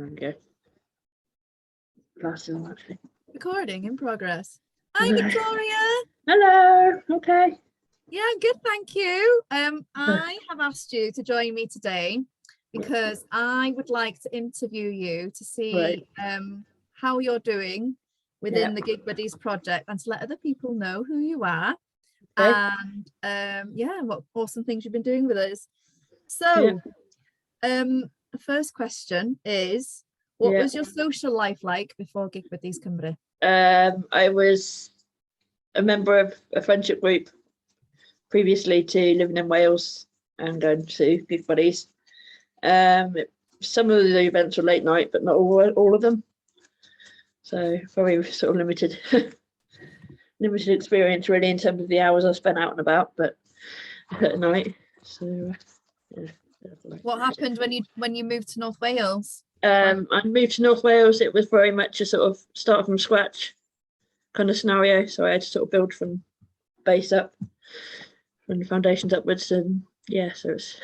Okay. Last one, actually. Recording in progress. Hi, Victoria. Hello. Okay. Yeah, I'm good, thank you. I have asked you to join me today because I would like to interview you to see how you're doing within the Gig Buddies project and to let other people know who you are and what awesome things you've been doing with us. So the first question is, what was your social life like before Gig Buddies Cymru? I was a member of a friendship group previously to living in Wales and going to Gig Buddies. Some of the events were late night, but not all of them. So very sort of limited experience really in terms of the hours I spent out and about, but at night. So what happened when you moved to North Wales? I moved to North Wales. It was very much a sort of start from scratch kind of scenario. So I had to sort of build from base up, from the foundations upwards, and so it's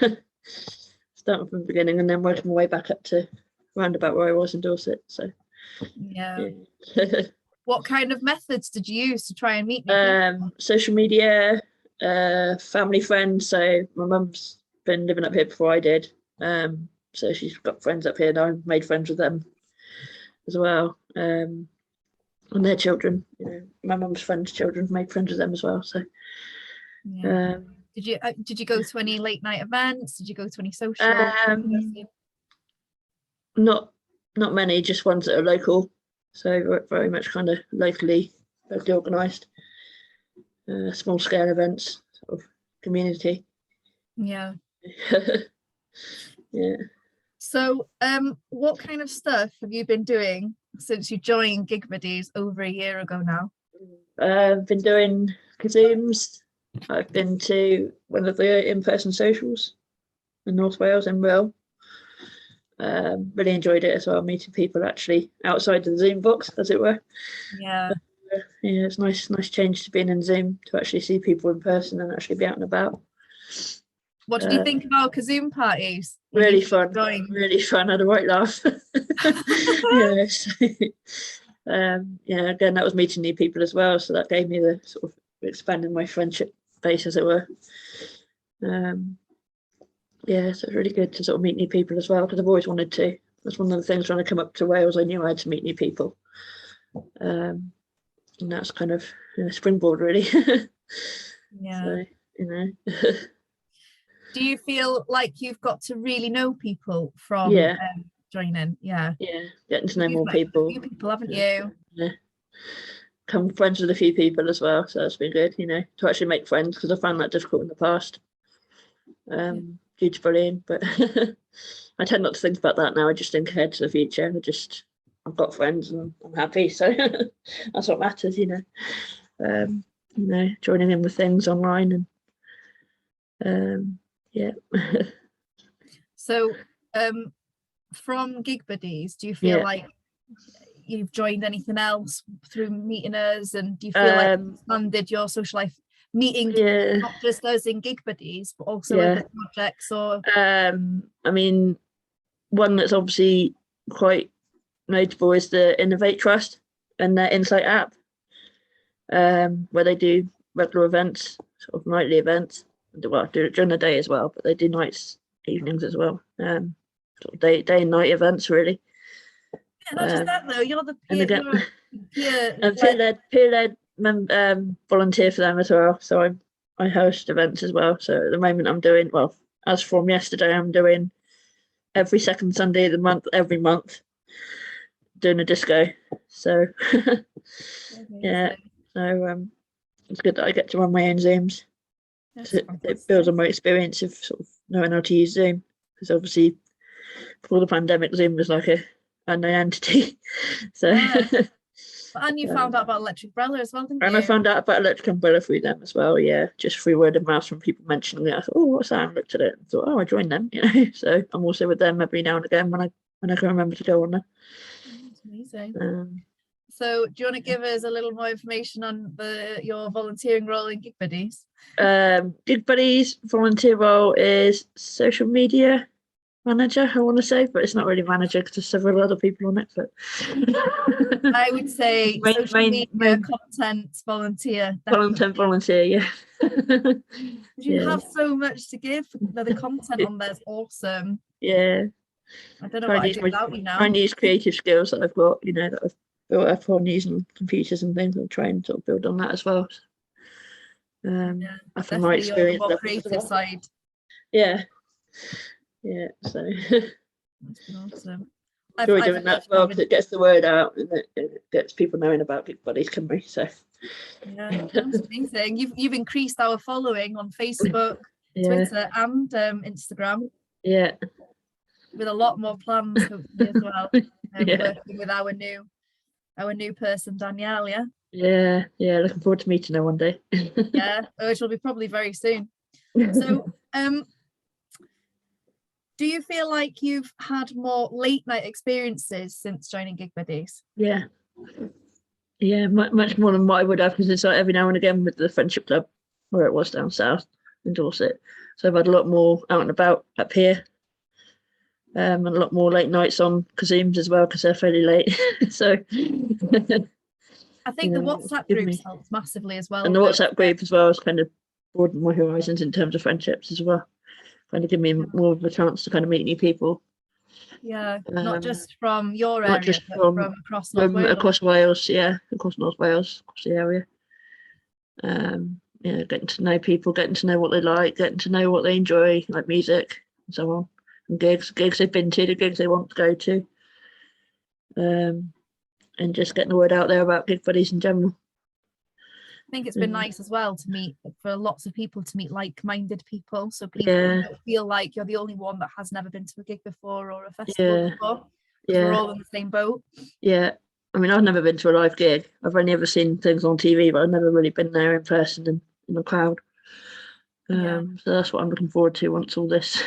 starting from the beginning and then working my way back up to roundabout where I was in Dorset. So what kind of methods did you use to try and meet people? Social media, family friends. So my mum's been living up here before I did. So she's got friends up here and I made friends with them as well. And their children, my mum's friends' children made friends with them as well. So did you go to any late night events? Did you go to any social? Not many, just ones that are local. So very much kind of locally organised, small scale events, sort of community. Yeah. Yeah. So what kind of stuff have you been doing since you joined Gig Buddies over a year ago now? I've been doing Kazooms. I've been to one of the in-person socials in North Wales in Rhyl. Really enjoyed it as well, meeting people actually outside the Zoom box, as it were. Yeah. It's nice change to being in Zoom, to actually see people in person and actually be out and about. What did you think about Kazoom parties? Really fun. Really fun. I had a right laugh. Again, that was meeting new people as well, so that gave me the sort of expanding my friendship base, as it were. So it's really good to sort of meet new people as well, because I've always wanted to. That's one of the things when I come up to Wales, I knew I had to meet new people. And that's kind of springboard, really. Yeah. So, do you feel like you've got to really know people from joining? Yeah, getting to know more people. A few people, haven't you? Yeah. Become friends with a few people as well, so that's been good, to actually make friends, because I found that difficult in the past due to bullying, but I tend not to think about that now. I just think ahead to the future. I've got friends and I'm happy, so that's what matters, joining in with things online and So from Gig Buddies, do you feel like you've joined anything else through meeting us, and do you feel like you expanded your social life meeting not just us in Gig Buddies but also other projects? Or I mean, one that's obviously quite notable is the Innovate Trust and their Insight app, where they do regular events, sort of nightly events. Well, do it during the day as well, but they do nights, evenings as well. Sort of day and night events, really. Yeah, not just that though. You're the peer-led volunteer for them as well. So I host events as well. So at the moment I'm doing, as from yesterday, I'm doing every second Sunday of the month, every month, doing a disco. So so it's good that I get to run my own Zooms. It builds on my experience of sort of knowing how to use Zoom, because obviously before the pandemic, Zoom was like a unknown entity. So and you found out about Electric Umbrella as well, didn't you? And I found out about Electric Umbrella through them as well, just through word of mouth from people mentioning it. I thought, oh, what's that? I looked at it and thought, I joined them, So I'm also with them every now and again when I can remember to go on there. That's amazing. So do you want to give us a little more information on your volunteering role in Gig Buddies? Gig Buddies volunteer role is social media, manager, I want to say, but it's not really manager because there's several other people on it. But I would say social media content volunteer. Content volunteer, yeah. You have so much to give. The content on there's awesome. Yeah. I don't know what I'd do without you now. Try and use creative skills that I've got, that I've built up on using computers and things. I'll try and sort of build on that as well. From my experience, more creative side. Yeah. So that's been awesome. Enjoy doing that as well because it gets the word out and it gets people knowing about Gig Buddies, can we? So yeah, that's amazing. You've increased our following on Facebook, Twitter, and Instagram. Yeah. With a lot more plans hopefully as well. Working with our new person, Danielle. Yeah. Looking forward to meeting her one day. Which will be probably very soon. So, do you feel like you've had more late night experiences since joining Gig Buddies? Yeah, much more than what I would have, because it's like every now and again with the friendship club where it was down south in Dorset. So I've had a lot more out and about up here. And a lot more late nights on Kazooms as well because they're fairly late. So I think the WhatsApp groups helped massively as well. And the WhatsApp group as well has kind of broadened my horizons in terms of friendships as well. Kind of give me more of a chance to kind of meet new people. Yeah, not just from your area, just from across North Wales. Across Wales, across North Wales, across the area. Getting to know people, getting to know what they like, getting to know what they enjoy, like music and so on. And gigs they've been to, the gigs they want to go to. And just getting the word out there about Gig Buddies in general. I think it's been nice as well to meet, for lots of people to meet like-minded people, so people don't feel like you're the only one that has never been to a gig before or a festival before. We're all in the same boat. Yeah, I mean, I've never been to a live gig. I've only ever seen things on TV, but I've never really been there in person and in the crowd. So that's what I'm looking forward to once all this.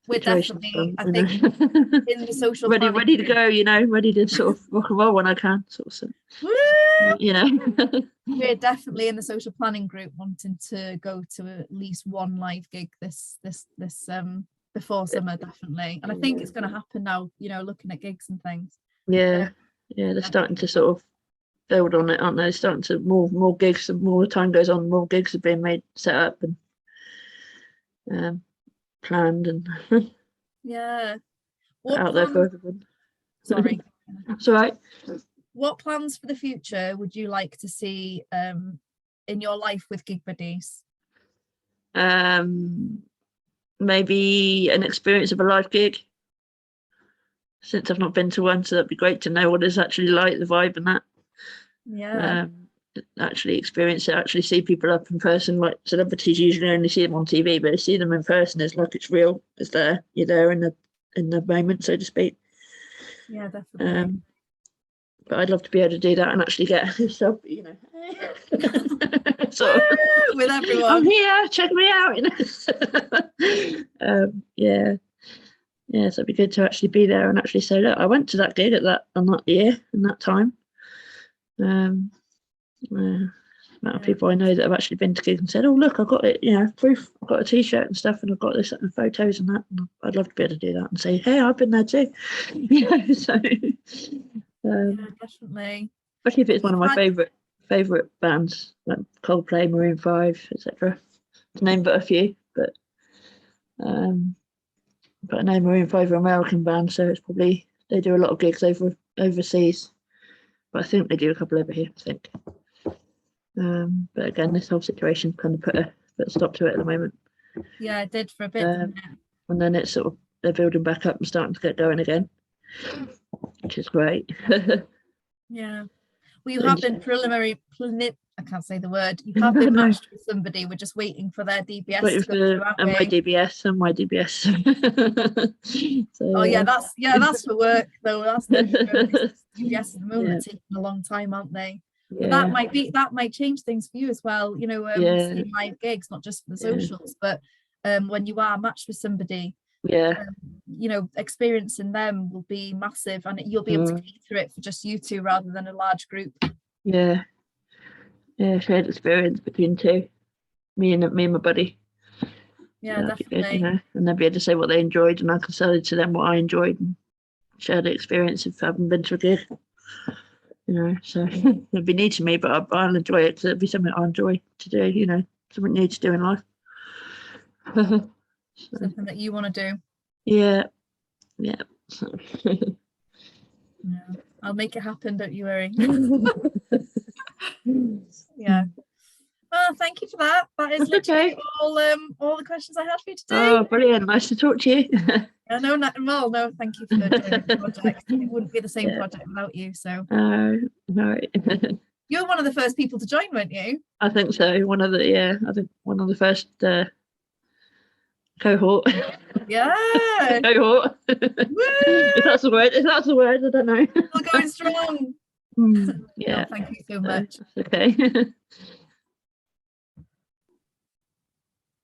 We're definitely, I think, in the social ready to go, ready to sort of rock and roll when I can, sort of. So, We're definitely in the social planning group wanting to go to at least one live gig this before summer, definitely. And I think it's going to happen now, looking at gigs and things. They're starting to sort of build on it, aren't they? Starting to more gigs, and more time goes on, more gigs are being set up and planned and out there for everyone. Sorry. It's all right. What plans for the future would you like to see in your life with Gig Buddies? Maybe an experience of a live gig, since I've not been to one, so that'd be great to know what it's actually like, the vibe and that. Actually experience it, actually see people up in person. Like celebrities usually only see them on TV, but to see them in person is like it's real. It's there. You're there in the moment, so to speak. Yeah, definitely. But I'd love to be able to do that and actually get yourself, sort of, with everyone. I'm here, check me out. So it'd be good to actually be there and actually say, look, I went to that gig on that year and that time. Amount of people I know that have actually been to gigs and said, oh look, I've got it, proof, I've got a t-shirt and stuff, and I've got this and photos and that, and I'd love to be able to do that and say, hey, I've been there too. So definitely, especially if it's one of my favorite bands like Coldplay, Maroon 5, etc., to name but a few. But I know Maroon 5 are an American band, so it's probably, they do a lot of gigs overseas, but I think they do a couple over here, I think. But again, this whole situation kind of put a stop to it at the moment. Yeah, it did for a bit. And then it's sort of, they're building back up and starting to get going again, which is great. Yeah. Well, you have been I can't say the word. You have been matched with somebody. We're just waiting for their DBS to go through, aren't we? My DBS. So, that's for work though. That's no DBS at the moment taking a long time, aren't they? But that might change things for you as well. Seeing live gigs, not just for the socials, but when you are matched with somebody, experiencing them will be massive, and you'll be able to cater it for just you two rather than a large group. Shared experience between two, me and my buddy. Yeah, that'd be good, definitely. you know, and they'll be able to say what they enjoyed, and I can say to them what I enjoyed and share the experience of having been to a gig. You know, so it'd be new to me, but I'll enjoy it because it'd be something I enjoy to do. You know, something new to do in life. So, Something that you want to do. yeah, yeah. Yeah. I'll make it happen, don't you worry. Yeah. Well, thank you for that. That is That's literally okay. all the questions I had for you today. Oh, brilliant! Nice to talk to you. Yeah, no, no, thank you for joining the project. It wouldn't be the same Yeah. project without you. So No, you're one of the first people to join, weren't you? I think so. I think one of the first cohort. Yeah. Cohort. Woo! If that's the word, I don't know. Still going strong. Yeah. No, thank you so much. That's okay.